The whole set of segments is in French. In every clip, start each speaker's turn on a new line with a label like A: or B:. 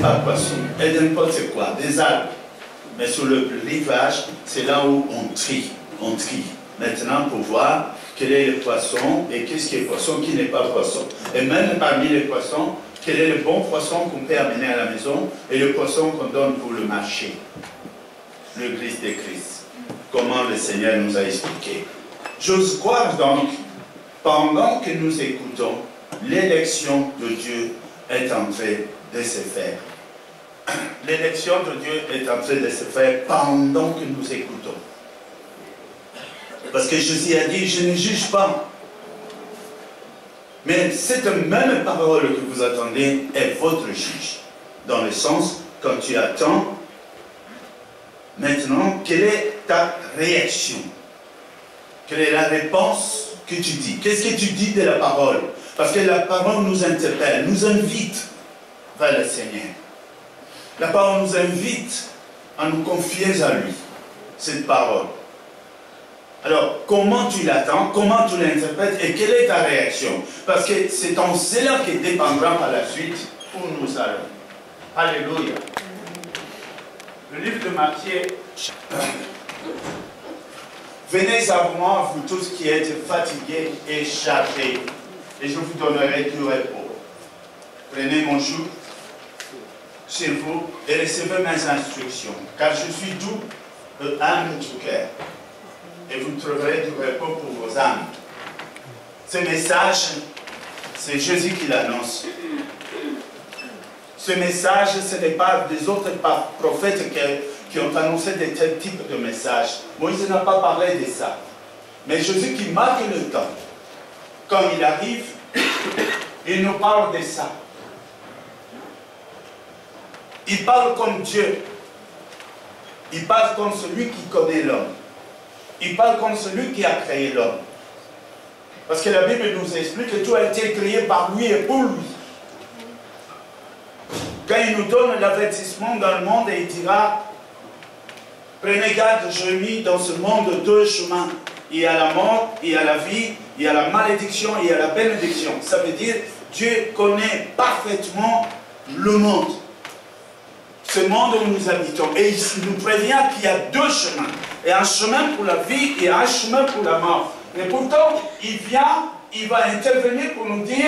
A: pas poisson, et n'importe quoi, des algues. Mais sur le rivage, c'est là où on trie. Maintenant, pour voir quel est le poisson et qu'est-ce qui est poisson, qui n'est pas poisson. Et même parmi les poissons, quel est le bon poisson qu'on peut amener à la maison et le poisson qu'on donne pour le marché. Le Christ de Christ. Comment le Seigneur nous a expliqué. J'ose croire donc, pendant que nous écoutons, l'élection de Dieu est en train de se faire. L'élection de Dieu est en train de se faire pendant que nous écoutons. Parce que Jésus a dit, je ne juge pas. Mais cette même parole que vous attendez est votre juge. Dans le sens, quand tu attends, maintenant, quelle est ta réaction? Quelle est la réponse que tu dis? Qu'est-ce que tu dis de la parole? Parce que la parole nous interpelle, nous invite vers le Seigneur. La parole nous invite à nous confier à lui, cette parole. Alors, comment tu l'attends, comment tu l'interprètes et quelle est ta réaction? Parce que c'est en cela qui dépendra par la suite où nous allons. Alléluia. Le livre de Matthieu. Venez à moi, vous tous qui êtes fatigués et chargés, et je vous donnerai du repos. Prenez mon joug sur vous et recevez mes instructions, car je suis doux et humble du cœur, et vous trouverez du repos pour vos âmes. Ce message, c'est Jésus qui l'annonce. Ce message, ce n'est pas des autres prophètes qui ont annoncé de tels types de messages. Moïse n'a pas parlé de ça. Mais Jésus qui marque le temps, quand il arrive, il nous parle de ça. Il parle comme Dieu. Il parle comme celui qui connaît l'homme. Il parle comme celui qui a créé l'homme. Parce que la Bible nous explique que tout a été créé par lui et pour lui. Quand il nous donne l'avertissement dans le monde et il dira, prenez garde, je mis dans ce monde deux chemins. Il y a la mort, il y a la vie, il y a la malédiction, il y a la bénédiction. Ça veut dire, Dieu connaît parfaitement le monde. Ce monde où nous habitons. Et il nous prévient qu'il y a deux chemins. Et un chemin pour la vie et un chemin pour la mort. Et pourtant, il vient, il va intervenir pour nous dire,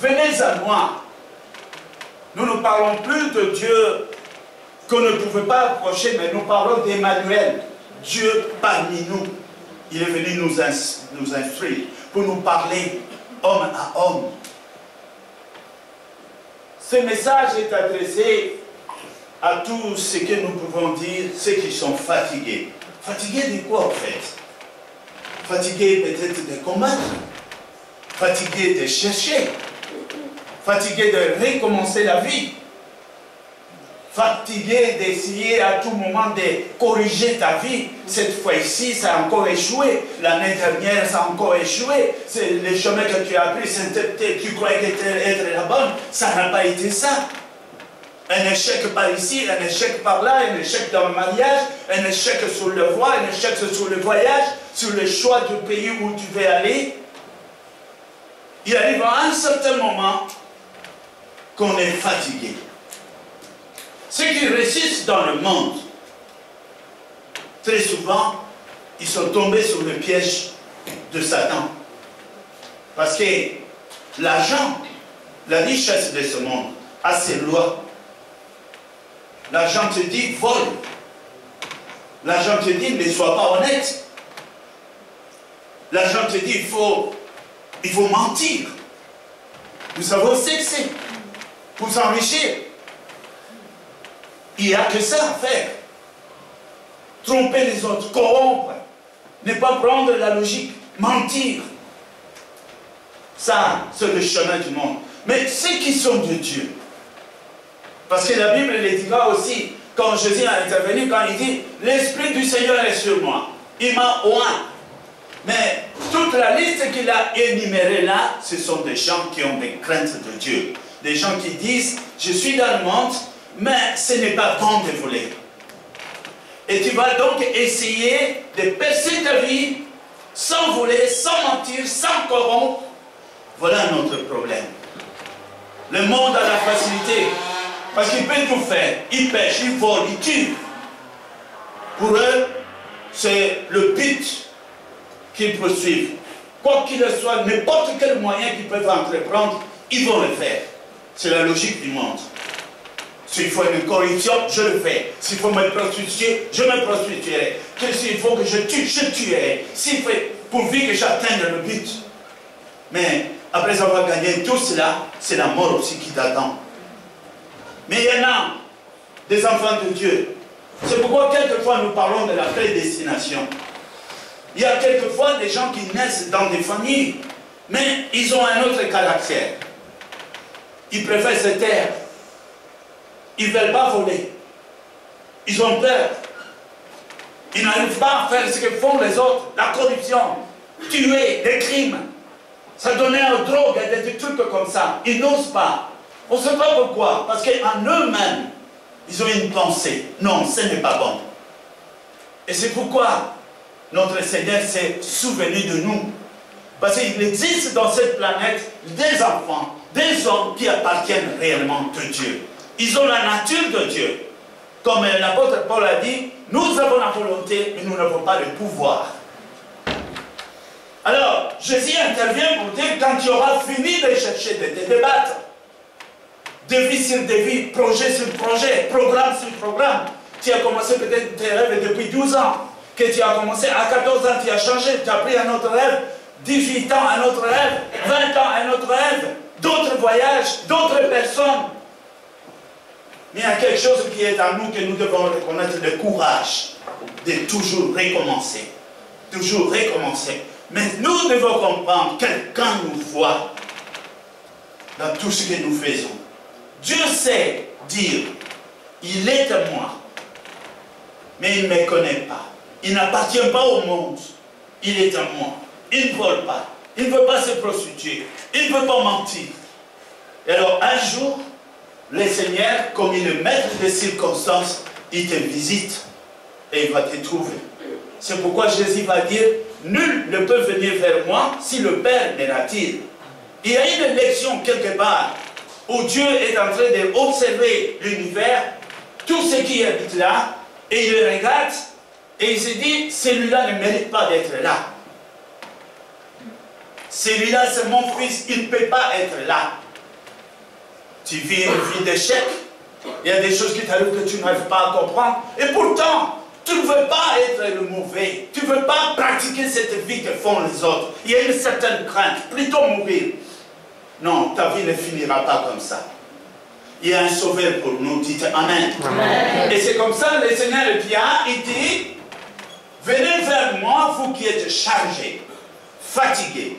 A: venez à moi. Nous ne parlons plus de Dieu qu'on ne pouvait pas approcher, mais nous parlons d'Emmanuel, Dieu parmi nous. Il est venu nous instruire, pour nous parler homme à homme. Ce message est adressé à tous ceux que nous pouvons dire, ceux qui sont fatigués. Fatigués de quoi en fait? Fatigués peut-être de combattre, fatigués de chercher, fatigués de recommencer la vie, fatigué d'essayer à tout moment de corriger ta vie. Cette fois-ci, ça a encore échoué. L'année dernière, ça a encore échoué. C'est le chemin que tu as pris, tu croyais être la bonne. Ça n'a pas été ça. Un échec par ici, un échec par là, un échec dans le mariage, un échec sur le voie, un échec sur le voyage, sur le choix du pays où tu veux aller. Il arrive à un certain moment qu'on est fatigué. Ceux qui réussissent dans le monde, très souvent, ils sont tombés sur le piège de Satan. Parce que l'argent, la richesse de ce monde, a ses lois. L'argent te dit, vole. L'argent te dit, ne sois pas honnête. L'argent te dit, il faut mentir. Nous savons ce que c'est. Pour s'enrichir. Il n'y a que ça à faire. Tromper les autres, corrompre, ne pas prendre la logique, mentir. Ça, c'est le chemin du monde. Mais ceux qui sont de Dieu, parce que la Bible le dira aussi, quand Jésus a intervenu, quand il dit, l'Esprit du Seigneur est sur moi, il m'a oint. Mais toute la liste qu'il a énumérée là, ce sont des gens qui ont des craintes de Dieu. Des gens qui disent, je suis dans le monde, mais ce n'est pas bon de voler. Et tu vas donc essayer de percer ta vie sans voler, sans mentir, sans corrompre. Voilà notre problème. Le monde a la facilité Parce qu'il peut tout faire. Il pêche, il vole, il tue. Pour eux, c'est le but qu'ils poursuivent. Quoi qu'il soit, n'importe quel moyen qu'ils peuvent entreprendre, ils vont le faire. C'est la logique du monde. S'il faut une corruption, je le fais. S'il faut me prostituer, je me prostituerai. S'il faut que je tue, je tuerai. S'il faut, pourvu que j'atteigne le but. Mais après avoir gagné tout cela, c'est la mort aussi qui t'attend. Mais il y en a des enfants de Dieu. C'est pourquoi quelquefois nous parlons de la prédestination. Il y a quelquefois des gens qui naissent dans des familles, mais ils ont un autre caractère. Ils préfèrent se taire. Ils ne veulent pas voler. Ils ont peur. Ils n'arrivent pas à faire ce que font les autres. La corruption, tuer, des crimes. Ça donnait aux drogues et des trucs comme ça. Ils n'osent pas. On ne sait pas pourquoi. Parce qu'en eux-mêmes, ils ont une pensée. Non, ce n'est pas bon. Et c'est pourquoi notre Seigneur s'est souvenu de nous. Parce qu'il existe dans cette planète des enfants, des hommes qui appartiennent réellement à Dieu. Ils ont la nature de Dieu. Comme l'apôtre Paul a dit, nous avons la volonté, mais nous n'avons pas le pouvoir. Alors, Jésus intervient pour dire, quand tu auras fini de chercher, de te débattre, de vie sur de vie, projet sur projet, programme sur programme, tu as commencé peut-être tes rêves depuis 12 ans, que tu as commencé à 14 ans, tu as changé, tu as pris un autre rêve, 18 ans, un autre rêve, 20 ans, un autre rêve, d'autres voyages, d'autres personnes. Mais il y a quelque chose qui est en nous que nous devons reconnaître, le courage de toujours recommencer. Toujours recommencer. Mais nous devons comprendre, quelqu'un nous voit dans tout ce que nous faisons. Dieu sait dire, il est à moi, mais il ne me connaît pas. Il n'appartient pas au monde. Il est à moi. Il ne vole pas. Il ne veut pas se prostituer. Il ne veut pas mentir. Et alors, un jour, le Seigneur, comme il est le maître des circonstances, il te visite et il va te trouver. C'est pourquoi Jésus va dire, nul ne peut venir vers moi si le Père ne l'attire. Il y a une lection quelque part où Dieu est en train d'observer l'univers, tout ce qui habite là, et il le regarde, et il se dit, celui-là ne mérite pas d'être là. Celui-là, c'est mon fils, il ne peut pas être là. Tu vis une vie d'échec. Il y a des choses qui t'arrivent que tu n'arrives pas à comprendre. Et pourtant, tu ne veux pas être le mauvais. Tu ne veux pas pratiquer cette vie que font les autres. Il y a une certaine crainte. Plutôt mourir. Non, ta vie ne finira pas comme ça. Il y a un sauveur pour nous. Dites Amen. Amen. Et c'est comme ça, le Seigneur vient, il dit, venez vers moi, vous qui êtes chargés, fatigués.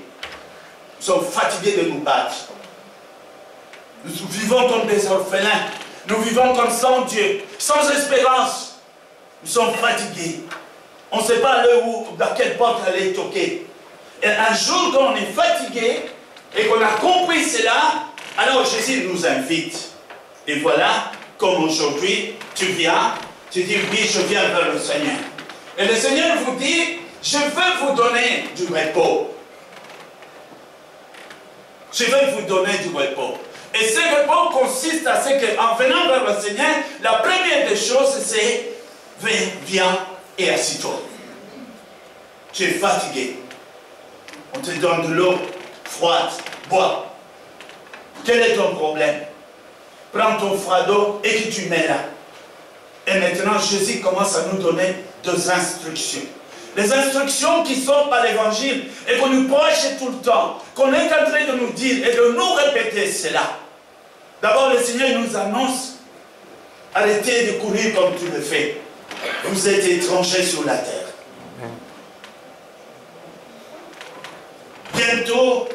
A: Nous sommes fatigués de nous battre. Nous vivons comme des orphelins. Nous vivons comme sans Dieu, sans espérance. Nous sommes fatigués. On ne sait pas dans quelle porte aller toquer. Et un jour, quand on est fatigué et qu'on a compris cela, alors Jésus nous invite. Et voilà, comme aujourd'hui, tu viens, tu dis oui, je viens vers le Seigneur. Et le Seigneur vous dit, je veux vous donner du repos. Je vais vous donner du repos. Et ce repos consiste à ce qu'en venant vers le Seigneur, la première des choses, c'est viens et assis-toi. Tu es fatigué. On te donne de l'eau froide, bois. Quel est ton problème? Prends ton fardeau et que tu mets là. Et maintenant, Jésus commence à nous donner deux instructions. Les instructions qui sont par l'évangile et qu'on nous prêche tout le temps, qu'on est en train de nous dire et de nous répéter cela. D'abord, le Seigneur nous annonce, arrêtez de courir comme tu le fais. Vous êtes étrangers sur la terre. Bientôt,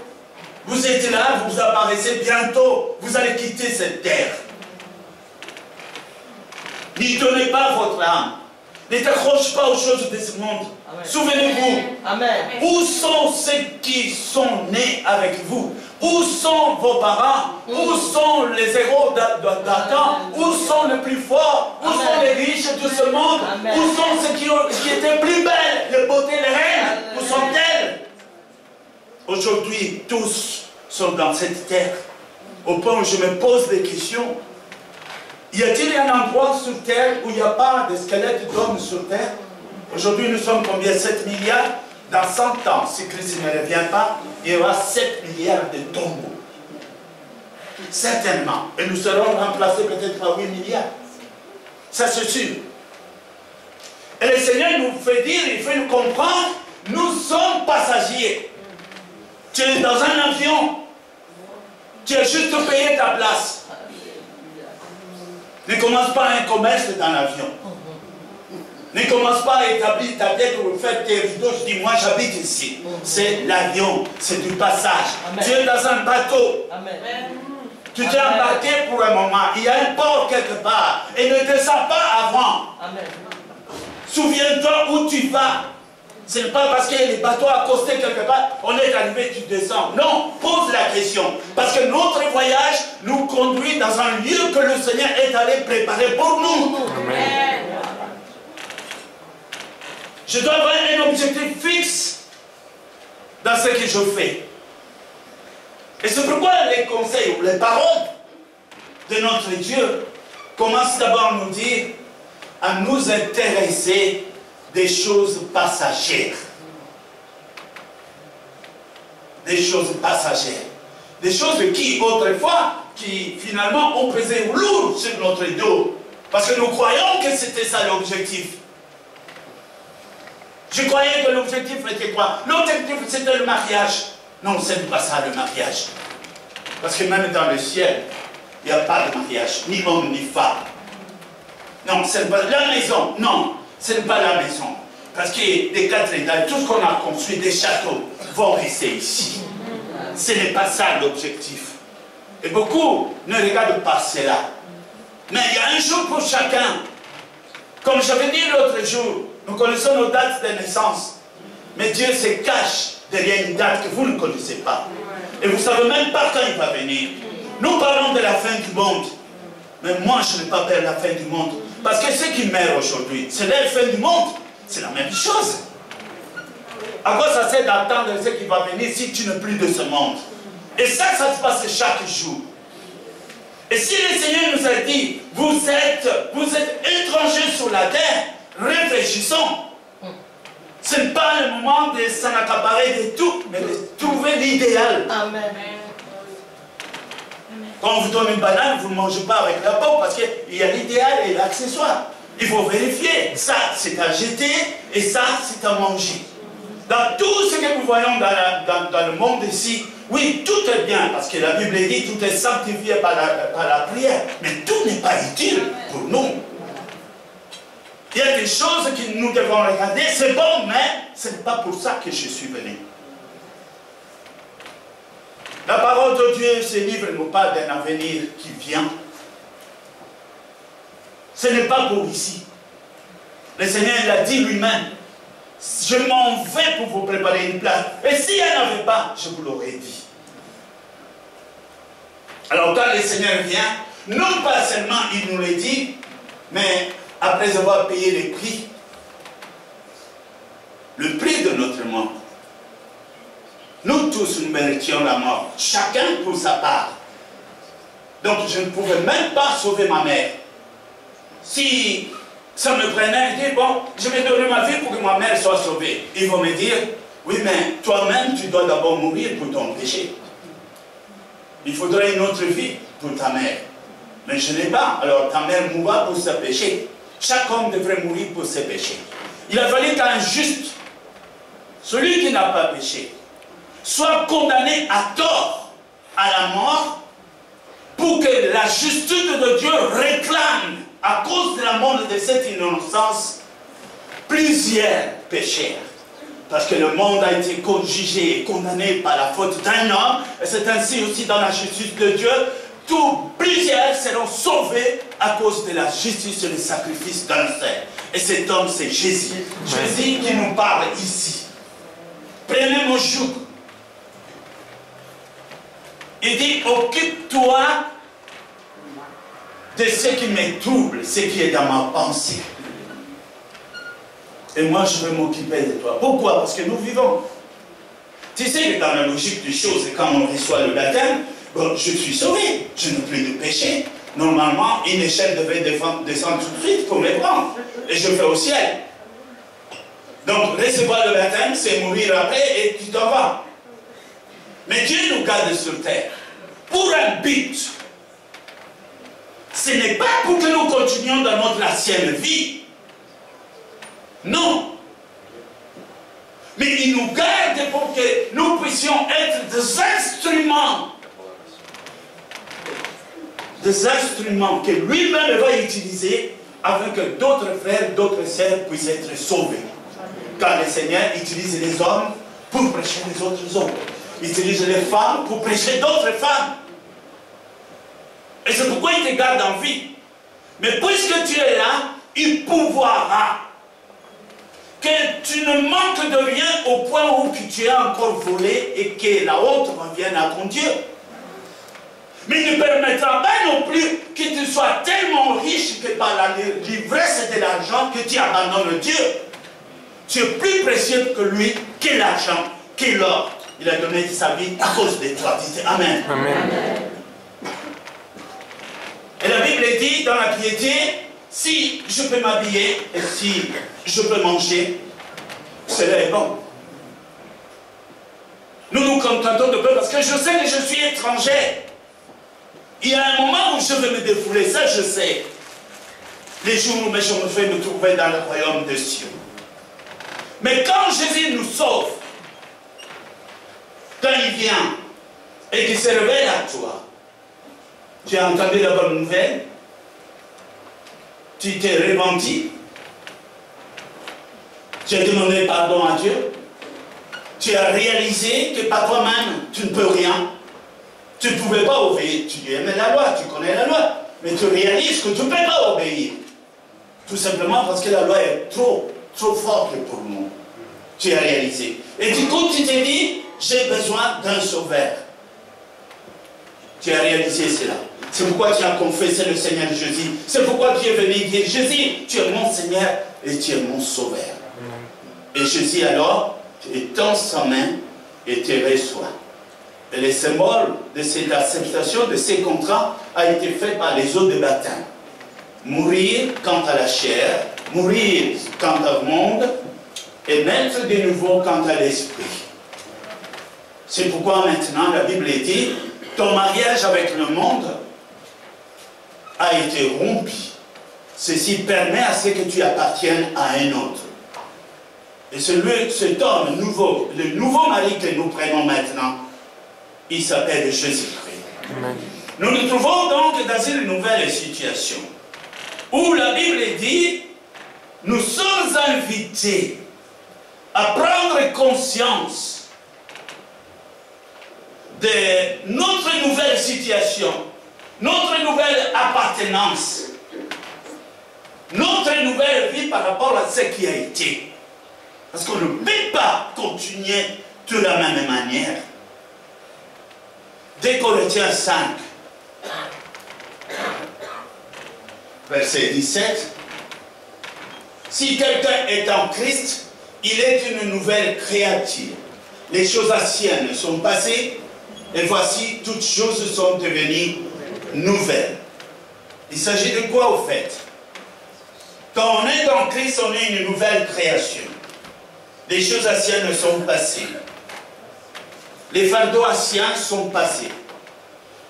A: vous êtes là, vous apparaissez, bientôt, vous allez quitter cette terre. N'y donnez pas votre âme. Ne t'accroche pas aux choses de ce monde. Souvenez-vous, où sont ceux qui sont nés avec vous? Où sont vos parents? Où sont les héros d'Adam? Où sont les plus forts? Où sont les riches de ce monde? Où sont ceux qui étaient plus belles, les beautés, les reines? Où sont-elles? Aujourd'hui, tous sont dans cette terre. Au point où je me pose des questions. Y a-t-il un endroit sur Terre où il n'y a pas de squelette d'hommes sur Terre? Aujourd'hui, nous sommes combien? 7 milliards. Dans 100 ans, si Christ ne revient pas, il y aura 7 milliards de tombeaux. Certainement. Et nous serons remplacés peut-être par 8 milliards. Ça, c'est sûr. Et le Seigneur nous fait dire, il fait nous comprendre, nous sommes passagers. Tu es dans un avion. Tu as juste payé ta place. Ne commence pas un commerce dans l'avion. Ne commence pas à établir ta tête pour faire tes rideaux. Je dis, moi j'habite ici. C'est l'avion, c'est du passage. Amen. Tu es dans un bateau. Amen. Tu t'es embarqué pour un moment. Il y a un port quelque part. Et ne descends pas avant. Souviens-toi où tu vas. Ce n'est pas parce que les bateaux accostés quelque part, on est arrivé, tu descends. Non, pose la question. Parce que notre voyage nous conduit dans un lieu que le Seigneur est allé préparer pour nous. Amen. Je dois avoir un objectif fixe dans ce que je fais. Et c'est pourquoi les conseils ou les paroles de notre Dieu commencent d'abord à nous dire à nous intéresser des choses passagères. Des choses passagères. Des choses qui, autrefois, qui finalement ont pesé lourd sur notre dos. Parce que nous croyons que c'était ça l'objectif. Je croyais que l'objectif était quoi? L'objectif c'était le mariage. Non, ce n'est pas ça le mariage. Parce que même dans le ciel, il n'y a pas de mariage, ni homme ni femme. Non, ce n'est pas la maison. Non, ce n'est pas la maison. Parce que des 4 étages, tout ce qu'on a construit, des châteaux, vont rester ici. Ce n'est pas ça l'objectif. Et beaucoup ne regardent pas cela. Mais il y a un jour pour chacun. Comme j'avais dit l'autre jour, nous connaissons nos dates de naissance. Mais Dieu se cache derrière une date que vous ne connaissez pas. Et vous ne savez même pas quand il va venir. Nous parlons de la fin du monde. Mais moi, je n'ai pas peur de la fin du monde. Parce que ceux qui meurent aujourd'hui, c'est la fin du monde. C'est la même chose. À quoi ça sert d'attendre ce qui va venir si tu n'es plus de ce monde? Et ça se passe chaque jour. Et si le Seigneur nous a dit, vous êtes étrangers sur la terre, réfléchissons. Ce n'est pas le moment de s'en accaparer de tout, mais de trouver l'idéal. Amen. Quand on vous donne une banane, vous ne mangez pas avec la peau, parce qu'il y a l'idéal et l'accessoire. Il faut vérifier. Ça, c'est à jeter, et ça, c'est à manger. Dans tout ce que nous voyons dans le monde ici, oui, tout est bien, parce que la Bible dit tout est sanctifié par la prière, mais tout n'est pas utile pour nous. Il y a des choses que nous devons regarder, c'est bon, mais ce n'est pas pour ça que je suis venu. La parole de Dieu, ce livre nous parle d'un avenir qui vient. Ce n'est pas pour ici. Le Seigneur l'a dit lui-même. Je m'en vais pour vous préparer une place. Et s'il n'y en avait pas, je vous l'aurais dit. Alors quand le Seigneur vient, non pas seulement il nous l'a dit, mais après avoir payé le prix de notre mort. Nous tous, nous méritions la mort, chacun pour sa part. Donc je ne pouvais même pas sauver ma mère. Si ça me prenait, je dis, bon, je vais donner ma vie pour que ma mère soit sauvée. Ils vont me dire, oui, mais toi-même, tu dois d'abord mourir pour ton péché. Il faudrait une autre vie pour ta mère. Mais je n'ai pas, alors ta mère mourra pour ses péchés. Chaque homme devrait mourir pour ses péchés. Il a fallu qu'un juste, celui qui n'a pas péché, soit condamné à tort à la mort pour que la justice de Dieu réclame, à cause de la mort de cette innocence, plusieurs pécheurs. Parce que le monde a été jugé et condamné par la faute d'un homme, et c'est ainsi aussi dans la justice de Dieu, plusieurs seront sauvés à cause de la justice et du sacrifice d'un seul. Et cet homme, c'est Jésus. Jésus qui nous parle ici. Prenez mon joug. Il dit, occupe-toi de ce qui me trouble, ce qui est dans ma pensée. Et moi, je vais m'occuper de toi. Pourquoi? Parce que nous vivons. Tu sais que dans la logique des choses, quand on reçoit le baptême, bon, je suis sauvé, je n'ai plus de péché. Normalement, une échelle devait descendre tout de suite pour me prendre. Et je fais au ciel. Donc, recevoir le baptême, c'est mourir après et tu t'en vas. Mais Dieu nous garde sur terre pour un but. Ce n'est pas pour que nous continuions dans notre ancienne vie. Non. Mais il nous garde pour que nous puissions être des instruments. Des instruments que lui-même va utiliser afin que d'autres frères, d'autres sœurs puissent être sauvés. Quand le Seigneur utilise les hommes pour prêcher les autres hommes. Il utilise les femmes pour prêcher d'autres femmes. Et c'est pourquoi il te garde en vie. Mais puisque tu es là, il pourvoira. Que tu ne manques de rien au point où tu es encore volé et que la honte revienne à ton Dieu. Mais il ne permettra pas non plus que tu sois tellement riche que par la l'ivresse de l'argent que tu abandonnes Dieu. Tu es plus précieux que lui, que l'argent, que l'or. Il a donné sa vie à cause de toi. Dites Amen. Amen. Et la Bible dit dans la piété, si je peux m'habiller et si je peux manger, cela est bon. Nous nous contentons de peu parce que je sais que je suis étranger. Il y a un moment où je vais me défouler, ça je sais. Les jours où je me fais me trouver dans le royaume des cieux. Mais quand Jésus nous sauve, quand il vient et qu'il se révèle à toi, tu as entendu la bonne nouvelle, tu t'es repenti, tu as demandé pardon à Dieu, tu as réalisé que par toi-même, tu ne peux rien. Tu ne pouvais pas obéir. Tu aimais la loi, tu connais la loi, mais tu réalises que tu ne peux pas obéir. Tout simplement parce que la loi est trop forte pour nous. Tu as réalisé. Et du coup, tu t'es dit, j'ai besoin d'un sauveur. Tu as réalisé cela. C'est pourquoi tu as confessé le Seigneur Jésus. C'est pourquoi tu es venu dire, Jésus, tu es mon Seigneur et tu es mon sauveur. Et Jésus alors, étend sa main et te reçoit. Et le symbole de cette acceptation, de ces contrats, a été fait par les eaux de baptême. Mourir quant à la chair, mourir quant au monde, et naître de nouveau quant à l'esprit. C'est pourquoi maintenant la Bible dit, ton mariage avec le monde a été rompu. Ceci permet à ce que tu appartiennes à un autre. Et cet homme nouveau, le nouveau mari que nous prenons maintenant, il s'appelle Jésus-Christ. Nous nous trouvons donc dans une nouvelle situation où la Bible dit, nous sommes invités à prendre conscience de notre nouvelle situation, notre nouvelle appartenance, notre nouvelle vie par rapport à ce qui a été. Parce qu'on ne peut pas continuer de la même manière. 2 Corinthiens 5, verset 17. Si quelqu'un est en Christ, il est une nouvelle créature. Les choses anciennes sont passées, et voici, toutes choses sont devenues nouvelles. Il s'agit de quoi au fait? Quand on est en Christ, on est une nouvelle création. Les choses anciennes sont passées. Les fardeaux anciens sont passés.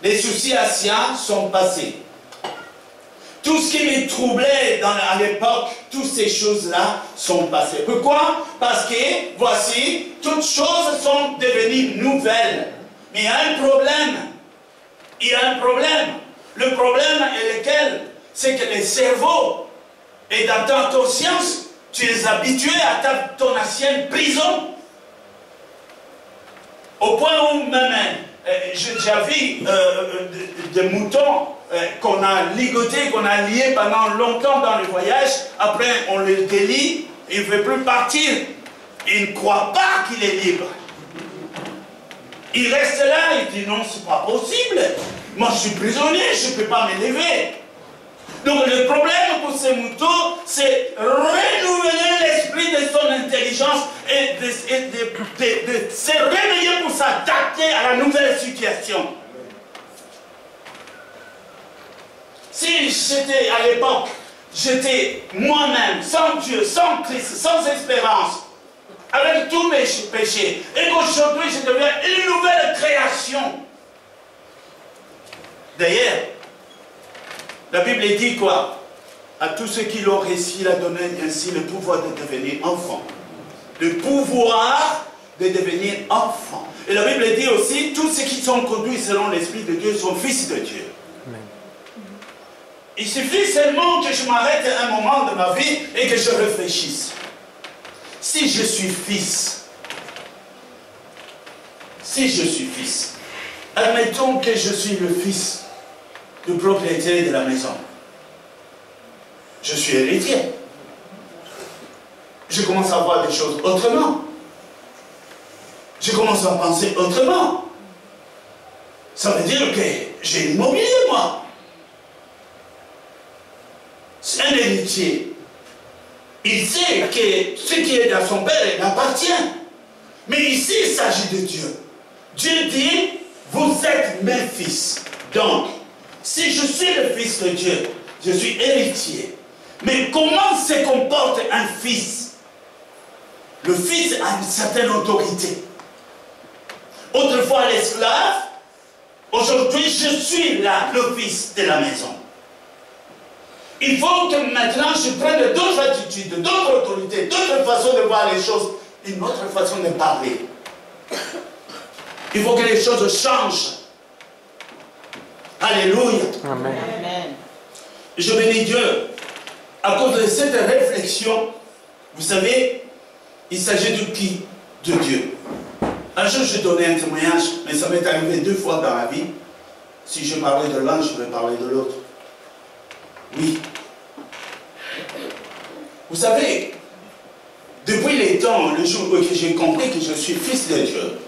A: Les soucis anciens sont passés. Tout ce qui me troublait à l'époque, toutes ces choses-là sont passées. Pourquoi? Parce que, voici, toutes choses sont devenues nouvelles. Mais il y a un problème. Il y a un problème. Le problème est lequel? C'est que le cerveau, et dans ta conscience, tu es habitué à ton ancienne prison. Au point où même, j'ai vu des moutons qu'on a ligotés, qu'on a liés pendant longtemps dans le voyage. Après, on les délie, il ne veut plus partir. Il ne croit pas qu'il est libre. Il reste là, il dit non, c'est pas possible. Moi, je suis prisonnier, je ne peux pas me lever. Donc, le problème pour ces moutons, c'est renouveler l'esprit de son intelligence et de se réveiller pour s'adapter à la nouvelle situation. Si j'étais à l'époque, j'étais moi-même, sans Dieu, sans Christ, sans espérance, avec tous mes péchés, et qu'aujourd'hui je deviens une nouvelle création. D'ailleurs, la Bible dit quoi? À tous ceux qui l'ont reçu, il a donné ainsi le pouvoir de devenir enfant. Le pouvoir de devenir enfant. Et la Bible dit aussi, tous ceux qui sont conduits selon l'Esprit de Dieu sont fils de Dieu. Amen. Il suffit seulement que je m'arrête un moment de ma vie et que je réfléchisse. Si je suis fils, admettons que je suis le fils du propriétaire de la maison. Je suis héritier. Je commence à voir des choses autrement. Je commence à penser autrement. Ça veut dire que j'ai l'immobilier, moi. C'est un héritier. Il sait que ce qui est dans son père, il appartient. Mais ici, il s'agit de Dieu. Dieu dit, vous êtes mes fils. Donc, si je suis le fils de Dieu, je suis héritier. Mais comment se comporte un fils? Le fils a une certaine autorité. Autrefois l'esclave, aujourd'hui je suis là, le fils de la maison. Il faut que maintenant je prenne d'autres attitudes, d'autres autorités, d'autres façons de voir les choses, une autre façon de parler. Il faut que les choses changent. Alléluia. Amen. Je bénis Dieu. À cause de cette réflexion, vous savez, il s'agit de qui? De Dieu. Un jour, je donnais un témoignage, mais ça m'est arrivé 2 fois dans ma vie. Si je parlais de l'un, je vais parler de l'autre. Oui. Vous savez, depuis les temps, le jour où j'ai compris que je suis fils de Dieu,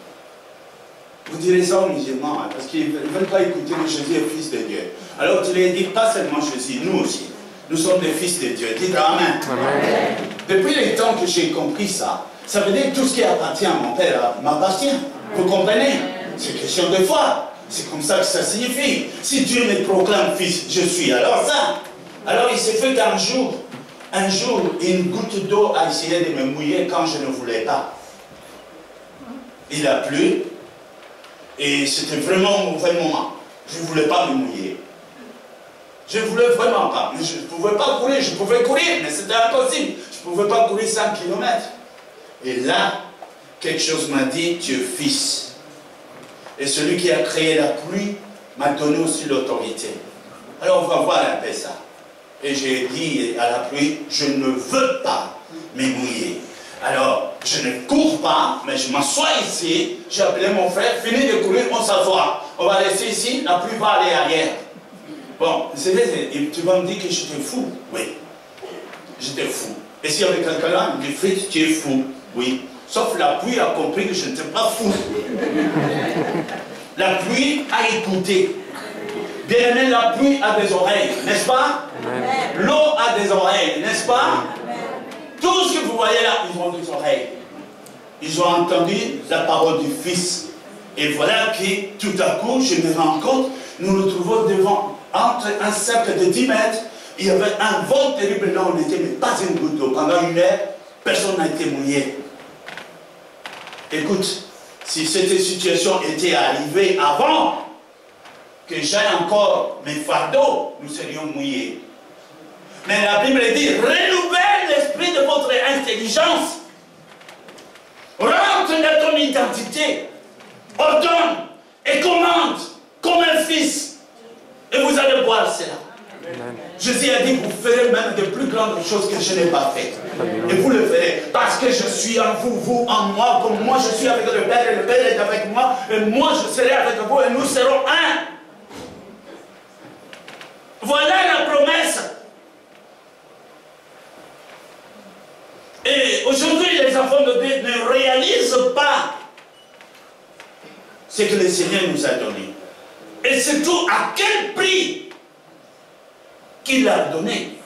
A: vous direz ça aux musulmans, hein, parce qu'ils ne veulent pas écouter que Jésus est fils de Dieu. Alors tu les dis, pas seulement Jésus, nous aussi. Nous sommes des fils de Dieu. Dites Amen. Amen. Depuis les temps que j'ai compris ça, ça veut dire que tout ce qui appartient à mon Père m'appartient. Vous comprenez? C'est question de foi. C'est comme ça que ça signifie. Si Dieu me proclame fils, je suis alors ça. Alors il s'est fait qu'un jour, une goutte d'eau a essayé de me mouiller quand je ne voulais pas. Il a plu et c'était vraiment un mauvais moment. Je ne voulais pas me mouiller. Je ne voulais vraiment pas. Mais je ne pouvais pas courir. Je pouvais courir, mais c'était impossible. Je ne pouvais pas courir 5 km. Et là, quelque chose m'a dit, tu es fils. Et celui qui a créé la pluie m'a donné aussi l'autorité. Alors on va voir un peu ça. Et j'ai dit à la pluie, je ne veux pas me mouiller. Alors, je ne cours pas, mais je m'assois ici. J'ai appelé mon frère, fini de courir, on s'assoit. On va rester ici, la pluie va aller ailleurs. Bon, tu vas me dire que j'étais fou. Oui, j'étais fou. Et s'il y avait quelqu'un là, il me dit, Fritz, tu es fou. Oui. Sauf la pluie a compris que je n'étais pas fou. La pluie a écouté. Bien aimé, la pluie a des oreilles, n'est-ce pas? L'eau a des oreilles, n'est-ce pas? Tout ce que vous voyez là, ils ont des oreilles. Ils ont entendu la parole du Fils. Et voilà que tout à coup, je me rends compte, nous nous trouvons devant, entre un cercle de 10 mètres, il y avait un vent terrible là, on n'était mais pas une goutte d'eau. Pendant 1 heure, personne n'a été mouillé. Écoute, si cette situation était arrivée avant que j'aille encore mes fardeaux, nous serions mouillés. Mais la Bible dit, renouvelle l'esprit de votre intelligence. Rentre dans ton identité. Ordonne et commande comme un fils. Et vous allez voir cela. Amen. Jésus a dit, vous ferez même de plus grandes choses que je n'ai pas faites. Et vous le ferez. Parce que je suis en vous, vous en moi, comme moi je suis avec le Père, et le Père est avec moi, et moi je serai avec vous, et nous serons un. Voilà la promesse. Et aujourd'hui, les enfants de Dieu ne réalisent pas ce que le Seigneur nous a donné. Et surtout, à quel prix qu'il a donné.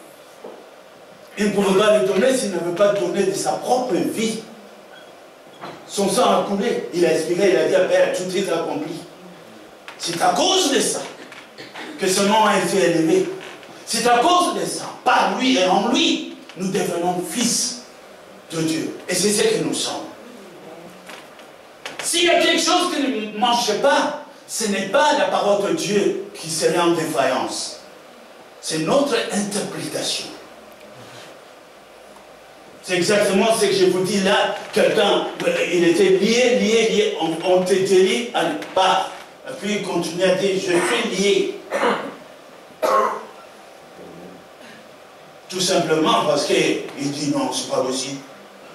A: Il ne pouvait pas le donner s'il n'avait pas donné de sa propre vie. Son sang a coulé. Il a expiré, il a dit à Père, tout est accompli. C'est à cause de ça que son nom a été élevé. C'est à cause de ça, par lui et en lui, nous devenons fils de Dieu. Et c'est ce que nous sommes. S'il y a quelque chose qui ne marche pas, ce n'est pas la parole de Dieu qui serait en défaillance. C'est notre interprétation. C'est exactement ce que je vous dis là. Quelqu'un, il était lié. On te dit à part. Et puis il continue à dire, je suis lié. Tout simplement parce qu'il dit non, c'est pas possible.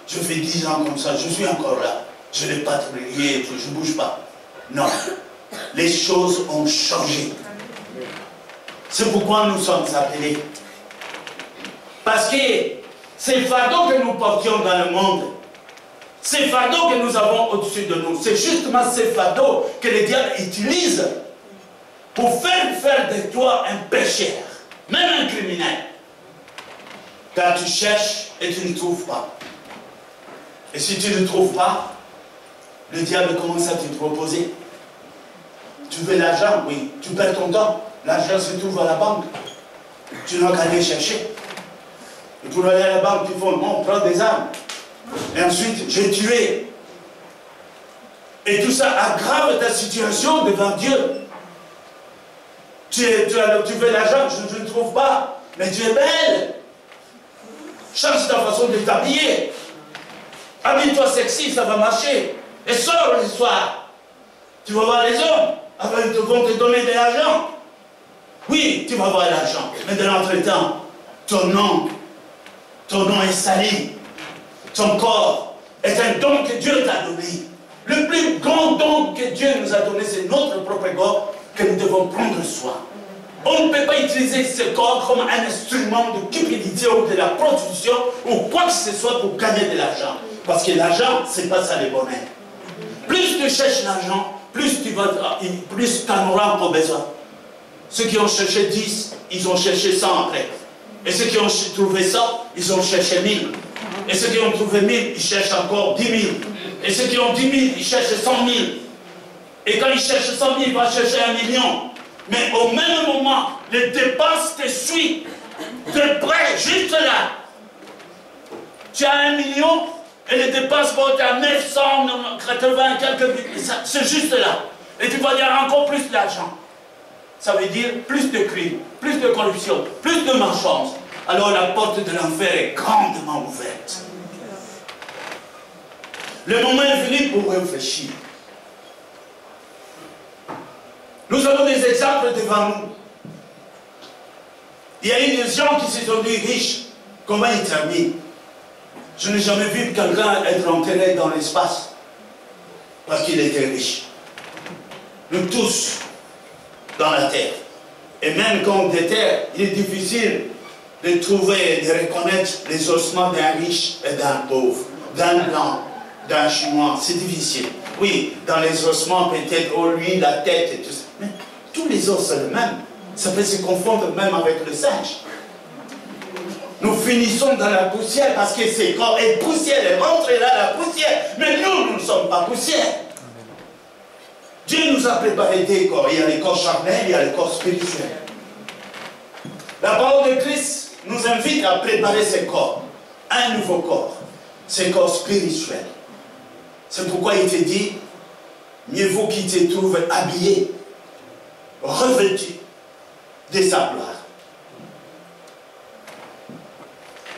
A: Je fais 10 ans comme ça, je suis encore là. Je n'ai pas lié, je ne bouge pas. Non. Les choses ont changé. C'est pourquoi nous sommes appelés. Parce que ces fardeaux que nous portions dans le monde, ces fardeaux que nous avons au-dessus de nous, c'est justement ces fardeaux que le diable utilise pour faire de toi un pécheur, même un criminel. Car tu cherches et tu ne trouves pas. Et si tu ne trouves pas, le diable commence à te proposer. Tu veux l'argent? Oui. Tu perds ton temps. L'argent se trouve à la banque. Tu n'as qu'à aller chercher. Et pour aller à la banque, tu fais non, prends des armes. Et ensuite, j'ai tué. Et tout ça aggrave ta situation devant Dieu. Tu veux l'argent, je ne trouve pas. Mais tu es belle. Change ta façon de t'habiller. Habille-toi sexy, ça va marcher. Et sors le soir. Tu vas voir les hommes. Ils vont te donner de l'argent. Oui, tu vas avoir l'argent. Mais de l'entretemps, ton nom est sali. Ton corps est un don que Dieu t'a donné. Le plus grand don que Dieu nous a donné, c'est notre propre corps que nous devons prendre soin. On ne peut pas utiliser ce corps comme un instrument de cupidité ou de la prostitution ou quoi que ce soit pour gagner de l'argent. Parce que l'argent, ce n'est pas ça le bonheur. Plus tu cherches l'argent, plus tu en auras encore besoin. Ceux qui ont cherché 10, ils ont cherché 100 après. Et ceux qui ont trouvé 100, ils ont cherché 1000. Et ceux qui ont trouvé 1000, ils cherchent encore 10 000. Et ceux qui ont 10 000, ils cherchent 100 000. Et quand ils cherchent 100 000, ils vont chercher 1 million. Mais au même moment, les dépenses te suivent de près, juste là. Tu as 1 million et les dépenses vont à 980 quelques. C'est juste là. Et tu vas dire encore plus d'argent. Ça veut dire plus de crimes, plus de corruption, plus de malchance. Alors la porte de l'enfer est grandement ouverte. Le moment est venu pour réfléchir. Nous avons des exemples devant nous. Il y a eu des gens qui se sont dit riches. Comment ils terminent? Je n'ai jamais vu quelqu'un être enterré dans l'espace parce qu'il était riche. Nous tous, dans la terre. Et même quand on déterre, il est difficile de trouver et de reconnaître les ossements d'un riche et d'un pauvre, d'un blanc, d'un chinois. C'est difficile. Oui, dans les ossements, peut-être, lui, la tête et tout ça. Mais tous les os, c'est le même. Ça peut se confondre même avec le singe. Nous finissons dans la poussière parce que c'est corps est poussière. Et rentrez là la poussière. Mais nous ne sommes pas poussière. Dieu nous a préparé des corps. Il y a les corps charnels, il y a les corps spirituels. La parole de Christ nous invite à préparer ces corps. Un nouveau corps. Ces corps spirituels. C'est pourquoi il te dit, mieux vaut qu'il te trouve habillé, revêtu de sa gloire.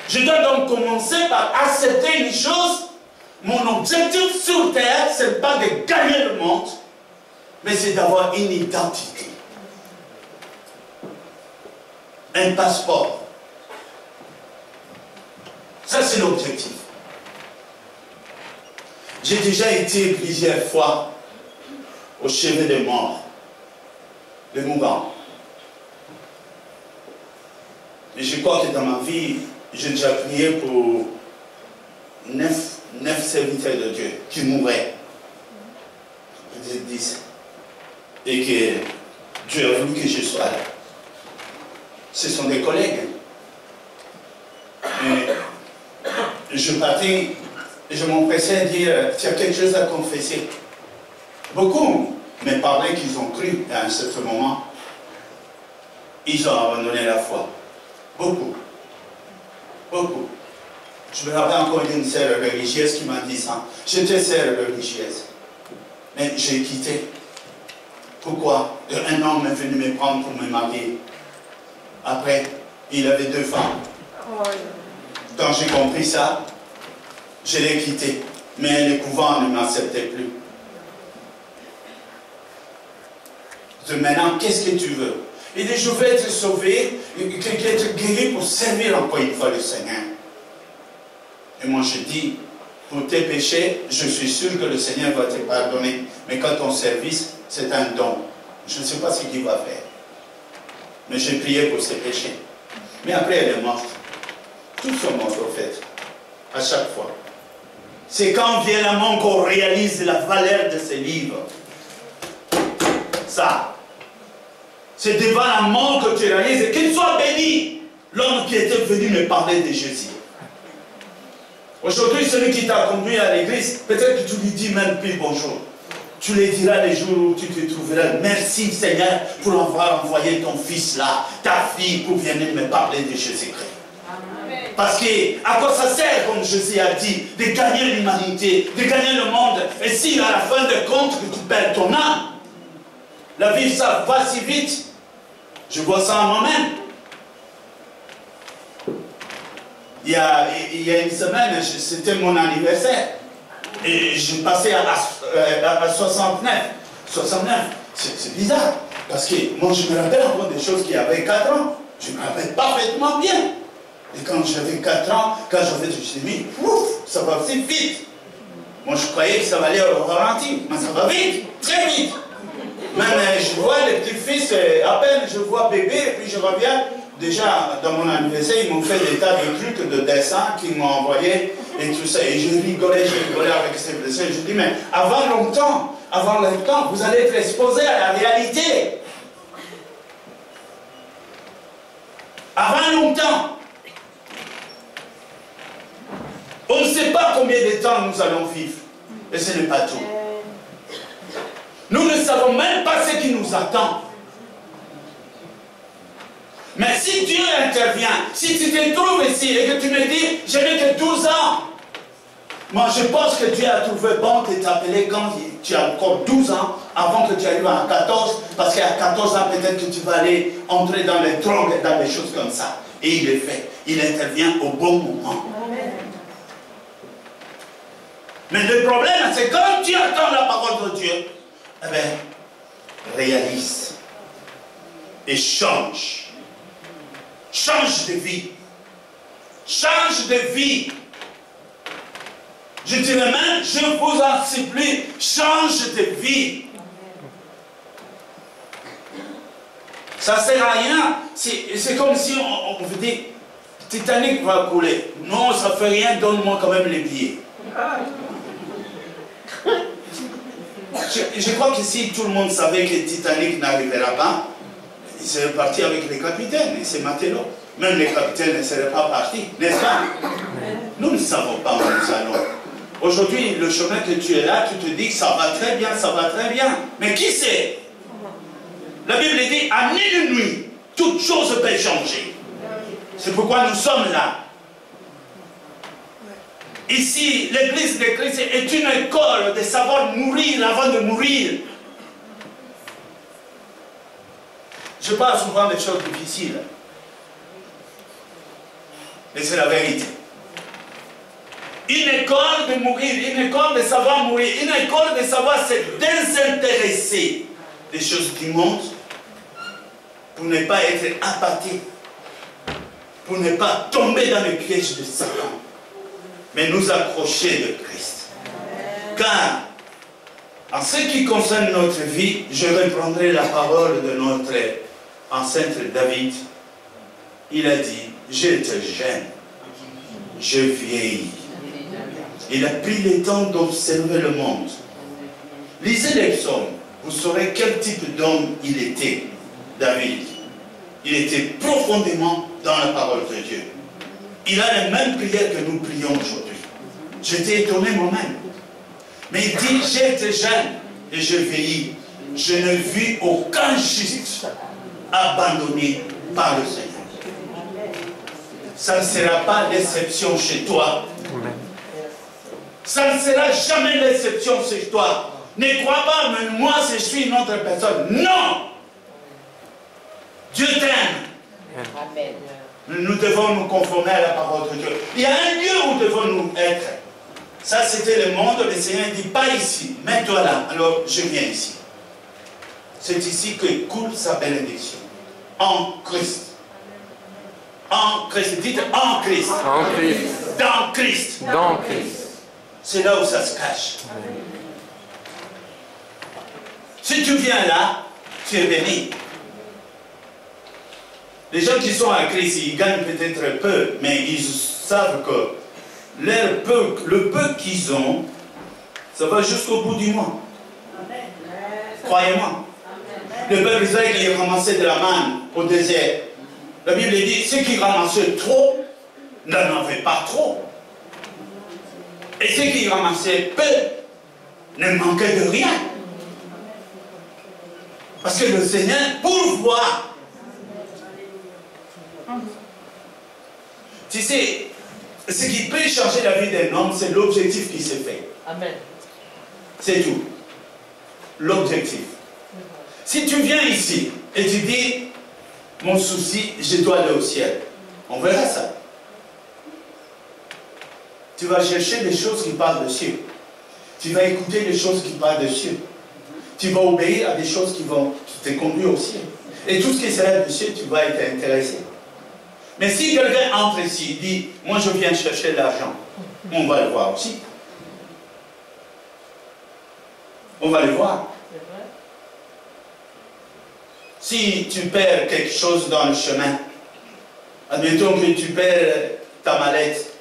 A: Je dois donc commencer par accepter une chose. Mon objectif sur terre, ce n'est pas de gagner le monde, mais c'est d'avoir une identité. Un passeport. Ça, c'est l'objectif. J'ai déjà été plusieurs fois au chevet des morts, de mourants. Et je crois que dans ma vie, j'ai déjà prié pour 9 serviteurs de Dieu qui mouraient. Peut-être 10. Et que Dieu a voulu que je sois là. Ce sont des collègues. Et je partais, et je m'empressais à dire, tu as quelque chose à confesser. Beaucoup me parlaient qu'ils ont cru à un certain moment. Ils ont abandonné la foi. Beaucoup. Beaucoup. Je me rappelle encore d'une sœur religieuse qui m'a dit ça. J'étais sœur religieuse. Mais j'ai quitté. Pourquoi? Un homme est venu me prendre pour me marier. Après, il avait 2 femmes. Quand j'ai compris ça, je l'ai quitté. Mais le couvent ne m'acceptait plus. Maintenant, qu'est-ce que tu veux? Il dit, je vais être sauvé, être guéri pour servir encore une fois le Seigneur. Et moi je dis, pour tes péchés, je suis sûr que le Seigneur va te pardonner. Mais quand ton service, c'est un don. Je ne sais pas ce qu'il va faire. Mais j'ai prié pour ses péchés. Mais après, elle est morte. Tous sont morts, au fait. À chaque fois. C'est quand vient la mort qu'on réalise la valeur de ces livres. Ça. C'est devant la mort que tu réalises. Et qu'il soit béni, l'homme qui était venu me parler de Jésus. Aujourd'hui, celui qui t'a conduit à l'église, peut-être que tu lui dis même plus bonjour. Tu lui diras les jours où tu te trouveras. Merci Seigneur pour avoir envoyé ton fils là, ta fille, pour venir me parler de Jésus-Christ. Parce que, à quoi ça sert, comme Jésus a dit, de gagner l'humanité, de gagner le monde, et si à la fin de compte que tu perds ton âme, la vie, ça va si vite. Je vois ça en moi-même. Il y a une semaine, c'était mon anniversaire. Et je passais à 69. 69, c'est bizarre. Parce que moi, je me rappelle encore des choses qui avaient 4 ans. Je me rappelle parfaitement bien. Et quand j'avais 4 ans, quand j'avais, je me suis dit, ouf, ça va si vite. Moi, je croyais que ça va aller au ralenti. Mais ça va vite, très vite. Même je vois les petits-fils, à peine je vois bébé, et puis je reviens. Déjà, dans mon anniversaire, ils m'ont fait des tas de trucs, de dessins qu'ils m'ont envoyés, et tout ça. Et je rigolais avec ces blessés. Je dis, mais avant longtemps, vous allez être exposé à la réalité. Avant longtemps. On ne sait pas combien de temps nous allons vivre. Et ce n'est pas tout. Nous ne savons même pas ce qui nous attend. Mais si Dieu intervient, si tu te trouves ici et que tu me dis, je n'ai que 12 ans, moi je pense que Dieu a trouvé bon de t'appeler quand tu as encore 12 ans, avant que tu arrives à 14, parce qu'à 14 ans, peut-être que tu vas aller entrer dans les drogues, dans des choses comme ça. Et il le fait. Il intervient au bon moment. Mais le problème, c'est quand tu attends la parole de Dieu, eh bien, réalise et change. Change de vie. Change de vie. Je dirais même, je vous en supplie, change de vie. Ça ne sert à rien. C'est comme si on vous dit, Titanic va couler. Non, ça ne fait rien, donne-moi quand même les billets. Je crois que si tout le monde savait que Titanic n'arrivera pas, il serait parti avec les capitaines et ses matelots. Même les capitaines ne seraient pas partis, n'est-ce pas? Nous ne savons pas où nous allons. Aujourd'hui, le chemin que tu es là, tu te dis que ça va très bien, ça va très bien. Mais qui sait? La Bible dit, à mille nuits, toute chose peut changer. C'est pourquoi nous sommes là. Ici, l'église de Christ est une école de savoir mourir avant de mourir. Je parle souvent des choses difficiles. Mais c'est la vérité. Une école de mourir, une école de savoir mourir, une école de savoir se désintéresser des choses du monde pour ne pas être appâté, pour ne pas tomber dans le piège de Satan, mais nous accrocher de Christ. Car, en ce qui concerne notre vie, je reprendrai la parole de notre ancêtre David. Il a dit, j'étais jeune, je vieillis. Il a pris le temps d'observer le monde. Lisez les psaumes, vous saurez quel type d'homme il était, David. Il était profondément dans la parole de Dieu. Il a les mêmes prières que nous prions aujourd'hui. J'étais étonné moi-même. Mais il dit, j'étais jeune et je vieillis. Je ne vis aucun juste abandonné par le Seigneur. ça ne sera pas l'exception chez toi. Ça ne sera jamais l'exception chez toi. Ne crois pas, mais moi je suis une autre personne. Non! Dieu t'aime.
B: Amen.
A: Nous devons nous conformer à la parole de Dieu. Il y a un lieu où devons-nous être. Ça, c'était le monde. Le Seigneur dit, pas ici, mets-toi là. Alors, je viens ici. C'est ici que coule sa bénédiction. En Christ. En Christ. Dites en Christ.
C: En Christ.
A: Dans Christ.
C: Dans Christ.
A: C'est là où ça se cache. Si tu viens là, tu es béni. Les gens qui sont à Christ, ils gagnent peut-être peu, mais ils savent que le peu qu'ils ont, ça va jusqu'au bout du mois. Croyez-moi. Le peuple Israël, il ramassait de la manne au désert. La Bible dit, ceux qui ramassaient trop, n'en avaient pas trop. Et ceux qui ramassaient peu, ne manquaient de rien. Parce que le Seigneur pourvoit. Tu sais, ce qui peut changer la vie d'un homme, c'est l'objectif qui se fait.
B: Amen.
A: C'est tout. L'objectif. Si tu viens ici et tu dis, mon souci, je dois aller au ciel, on verra ça. Tu vas chercher des choses qui parlent de cieux. Tu vas écouter des choses qui parlent de cieux. Tu vas obéir à des choses qui te conduire au ciel. Et tout ce qui sera de cieux, tu vas être intéressé. Mais si quelqu'un entre ici et dit, moi je viens chercher l'argent, on va le voir aussi. On va le voir. Si tu perds quelque chose dans le chemin, admettons que tu perds ta mallette.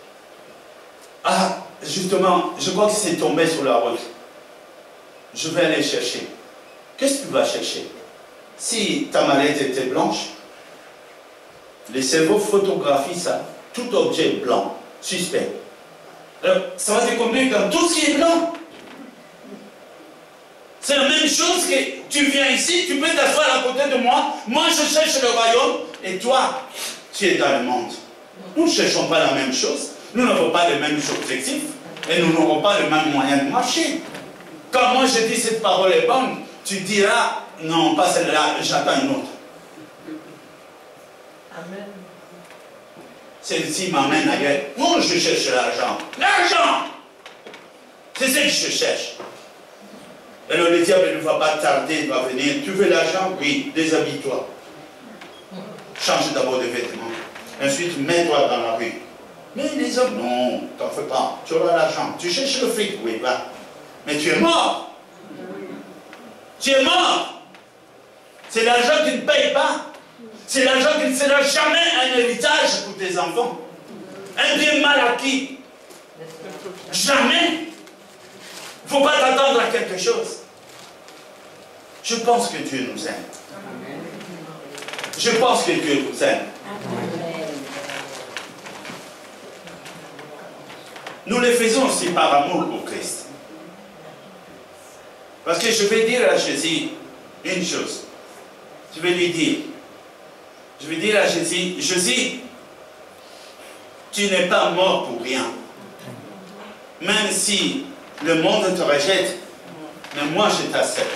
A: Ah, justement, je crois que c'est tombé sur la route. Je vais aller chercher. Qu'est-ce que tu vas chercher? Si ta mallette était blanche, les cerveaux photographient ça, tout objet blanc, suspect. Alors, ça va te conduire dans tout ce qui est blanc. C'est la même chose que tu viens ici, tu peux t'asseoir à côté de moi, moi je cherche le royaume, et toi, tu es dans le monde. Nous ne cherchons pas la même chose, nous n'avons pas les mêmes objectifs, et nous n'aurons pas le même moyen de marcher. Quand moi je dis cette parole est bonne, tu diras, non, pas celle-là, j'attends une autre.
B: Amen.
A: Celle-ci m'amène ailleurs. Moi, je cherche l'argent. L'argent! C'est ce que je cherche. Alors le diable ne va pas tarder, il va venir. Tu veux l'argent? Oui, déshabille-toi. Change d'abord de vêtements. Ensuite, mets-toi dans la rue. Mais les hommes, non, t'en fais pas. Tu auras l'argent. Tu cherches le fric, oui, va. Mais tu es mort. Tu es mort. C'est l'argent qui ne paye pas. C'est l'argent qui ne sera jamais un héritage pour tes enfants. Un bien mal acquis. Jamais. Il ne faut pas t'attendre à quelque chose. Je pense que Dieu nous aime. Je pense que Dieu nous aime. Nous le faisons aussi par amour pour Christ. Parce que je vais dire à Jésus une chose. Je vais lui dire, je vais dire à Jésus, Jésus, tu n'es pas mort pour rien. Même si le monde te rejette, mais moi je t'accepte.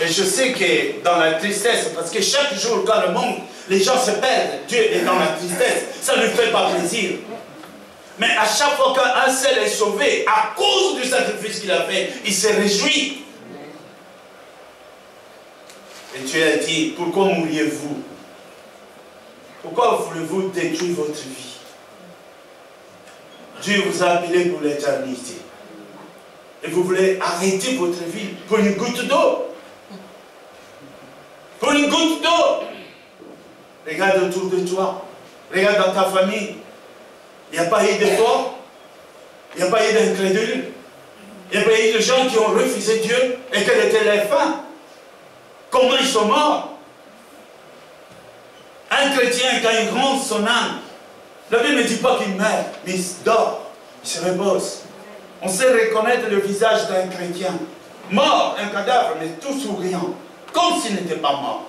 A: Et je sais que dans la tristesse, parce que chaque jour quand le monde, les gens se perdent, Dieu est dans la tristesse, ça ne lui fait pas plaisir. Mais à chaque fois qu'un seul est sauvé, à cause du sacrifice qu'il a fait, il se réjouit. Et Dieu a dit, pourquoi mourriez-vous? Pourquoi voulez-vous détruire votre vie? Dieu vous a appelé pour l'éternité. Et vous voulez arrêter votre vie pour une goutte d'eau. Pour une goutte d'eau. Regarde autour de toi. Regarde dans ta famille. Il n'y a pas eu d'effort. Il n'y a pas eu d'incrédule. Il n'y a pas eu de gens qui ont refusé Dieu. Et quelle était leur fin? Comment ils sont morts? Un chrétien, quand il rentre son âme, la Bible ne dit pas qu'il meurt, mais il dort, il se repose. On sait reconnaître le visage d'un chrétien. Mort, un cadavre, mais tout souriant, comme s'il n'était pas mort.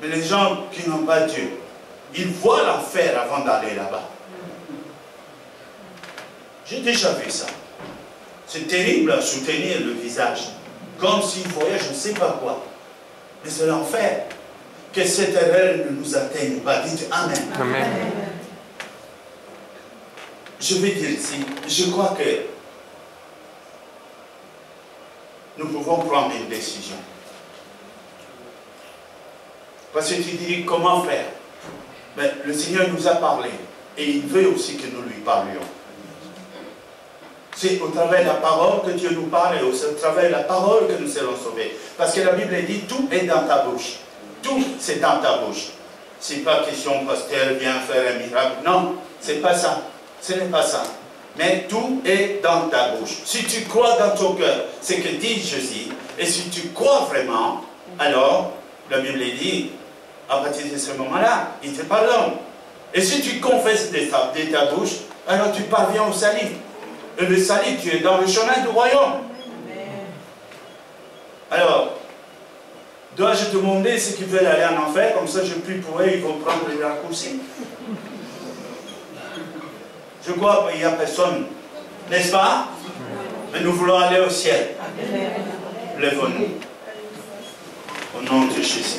A: Mais les gens qui n'ont pas Dieu, ils voient l'enfer avant d'aller là-bas. J'ai déjà vu ça. C'est terrible à soutenir le visage, comme s'il voyait je ne sais pas quoi. Mais c'est l'enfer. Que cette erreur ne nous atteigne pas. Dites Amen.
B: Amen.
A: Je vais dire ici, je crois que nous pouvons prendre une décision. Parce que tu dis comment faire. Mais le Seigneur nous a parlé et il veut aussi que nous lui parlions. C'est au travers de la parole que Dieu nous parle et au travers de la parole que nous serons sauvés. Parce que la Bible dit tout est dans ta bouche. Tout c'est dans ta bouche. Ce n'est pas question, pasteur, viens faire un miracle. Non, ce n'est pas ça. Ce n'est pas ça. Mais tout est dans ta bouche. Si tu crois dans ton cœur ce que dit Jésus, et si tu crois vraiment, alors la Bible dit, à partir de ce moment-là, il te pardonne. Et si tu confesses de ta bouche, alors tu parviens au salut. Et le salut, tu es dans le chemin du royaume. Alors, dois-je te demander ceux qui veulent aller en enfer, comme ça je prie pour eux, ils vont prendre les raccourcis. Je crois qu'il n'y a personne, n'est-ce pas? Mais nous voulons aller au ciel. Lèvons-nous. Au nom de Jésus.